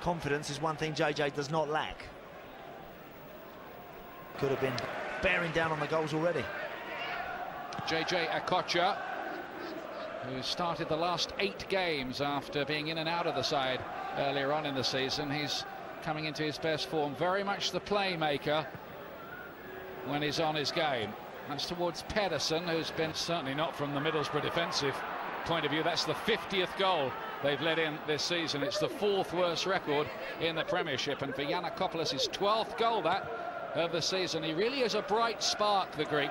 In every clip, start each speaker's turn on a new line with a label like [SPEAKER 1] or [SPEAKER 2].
[SPEAKER 1] confidence is one thing JJ does not lack. Could have been bearing down on the goals already.
[SPEAKER 2] JJ Okocha, who started the last 8 games after being in and out of the side earlier on in the season. He's coming into his best form, very much the playmaker when he's on his game. That's towards Pedersen, who's been certainly not from the Middlesbrough defensive point of view. That's the 50th goal they've let in this season. It's the 4th worst record in the Premiership, and for Giannakopoulos, his 12th goal that of the season. He really is a bright spark, the Greek.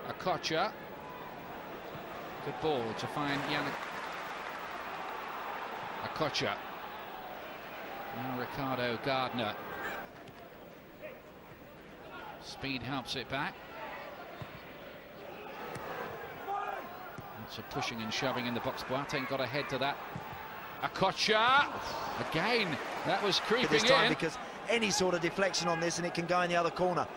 [SPEAKER 2] Okocha, good ball to find Okocha. Now Ricardo Gardner. Speed helps it back. Lots of pushing and shoving in the box. Boateng got ahead to that. Okocha again. That was creeping
[SPEAKER 1] this time
[SPEAKER 2] in.
[SPEAKER 1] Because any sort of deflection on this and it can go in the other corner.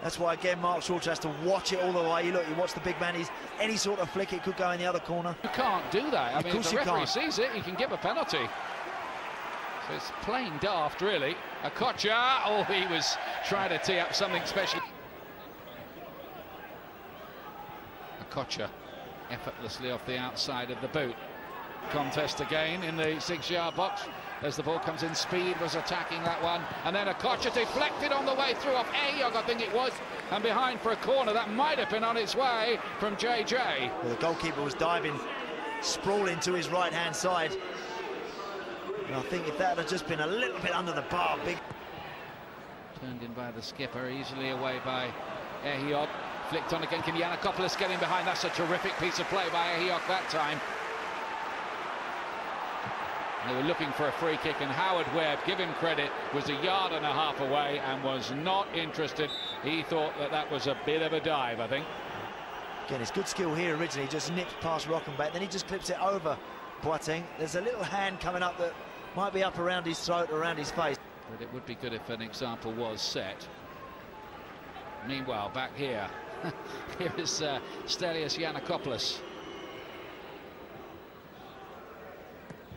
[SPEAKER 1] That's why again Mark Schwarzer has to watch it all the way. You look, you watch the big man. He's any sort of flick, it could go in the other corner.
[SPEAKER 2] You can't do that. I mean, if the referee sees it, he can give a penalty. So it's plain daft, really. Okocha, oh, he was trying to tee up something special. Okocha effortlessly off the outside of the boot. Contest again in the 6-yard box as the ball comes in. Speed was attacking that one, and then Okocha deflected on the way through off Ehiogu, I think it was, and behind for a corner that might have been on its way from JJ.
[SPEAKER 1] Well, the goalkeeper was diving, sprawling to his right-hand side. And I think if that had just been a little bit under the bar, big.
[SPEAKER 2] Turned in by the skipper, easily away by Ehiogu. Flicked on again, can Giannakopoulos get in behind? That's a terrific piece of play by Ehiogu that time. They were looking for a free kick, and Howard Webb, give him credit, was 1.5 yards away and was not interested. He thought that that was a bit of a dive, I think.
[SPEAKER 1] Again, it's good skill here originally, just nips past Rochemback, then he just clips it over Boateng. There's a little hand coming up that might be up around his throat, around his face.
[SPEAKER 2] But it would be good if an example was set. Meanwhile, back here, here is Stelios Giannakopoulos.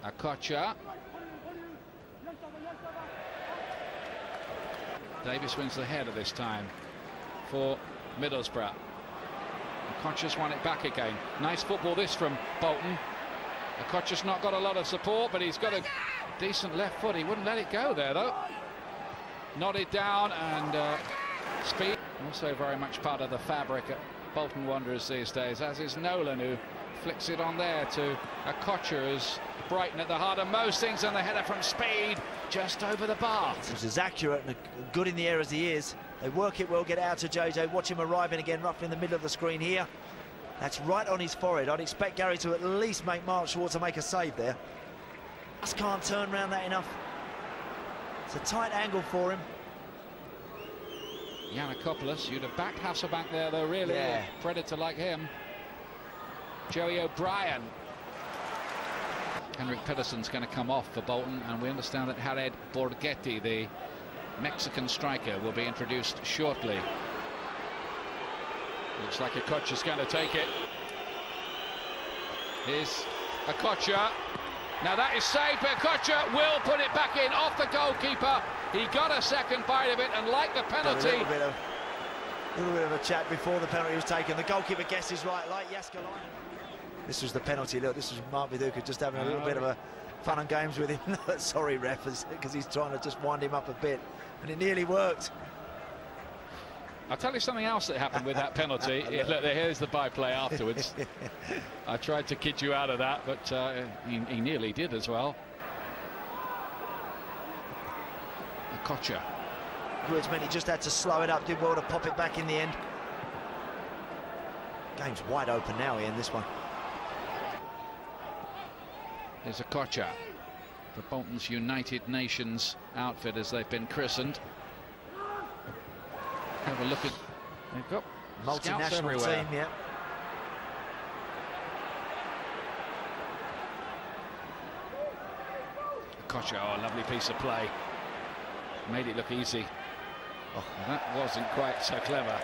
[SPEAKER 2] Okocha. Davies wins the header this time for Middlesbrough. Okocha's won it back again. Nice football this from Bolton. Okocha's not got a lot of support, but he's got a decent left foot. He wouldn't let it go there, though. Nodded down, and speed. Also very much part of the fabric at Bolton Wanderers these days, as is Nolan, who flicks it on there to Okocha, who's Brighton at the heart of most things, and the header from speed just over the bar.
[SPEAKER 1] He's as accurate and good in the air as he is. They work it well, get it out to JJ. Watch him arriving again roughly in the middle of the screen here. That's right on his forehead. I'd expect Gary to at least make Mark Schwarzer make a save there. Just can't turn around that enough. It's a tight angle for him.
[SPEAKER 2] Giannakopoulos, you'd have backed Hasselbaink there, though, really.
[SPEAKER 1] Yeah.
[SPEAKER 2] A predator like him. Joey O'Brien. Henrik Pedersen's going to come off for Bolton, and we understand that Jared Borgetti, the Mexican striker, will be introduced shortly. Looks like Okocha's going to take it. Here's Okocha. Now that is saved, but Okocha will put it back in off the goalkeeper. He got a second bite of it, and like the penalty.
[SPEAKER 1] A little bit of a chat before the penalty was taken. The goalkeeper guesses right, like Jaaskelainen. This was the penalty. Look, this was Mark Viduka just having a little bit of a fun and games with him. Sorry, ref, because he's trying to just wind him up a bit, and it nearly worked.
[SPEAKER 2] I'll tell you something else that happened with that penalty. Look, here's the byplay afterwards. I tried to kid you out of that, but he nearly did as well. Okocha.
[SPEAKER 1] Which meant he just had to slow it up, did well to pop it back in the end. Game's wide open now, Ian, this one.
[SPEAKER 2] There's Okocha for Bolton's United Nations outfit, as they've been christened. Have a look at, they've got
[SPEAKER 1] multinational team, yeah.
[SPEAKER 2] Okocha, oh, lovely piece of play. Made it look easy. Oh, that wasn't quite so clever.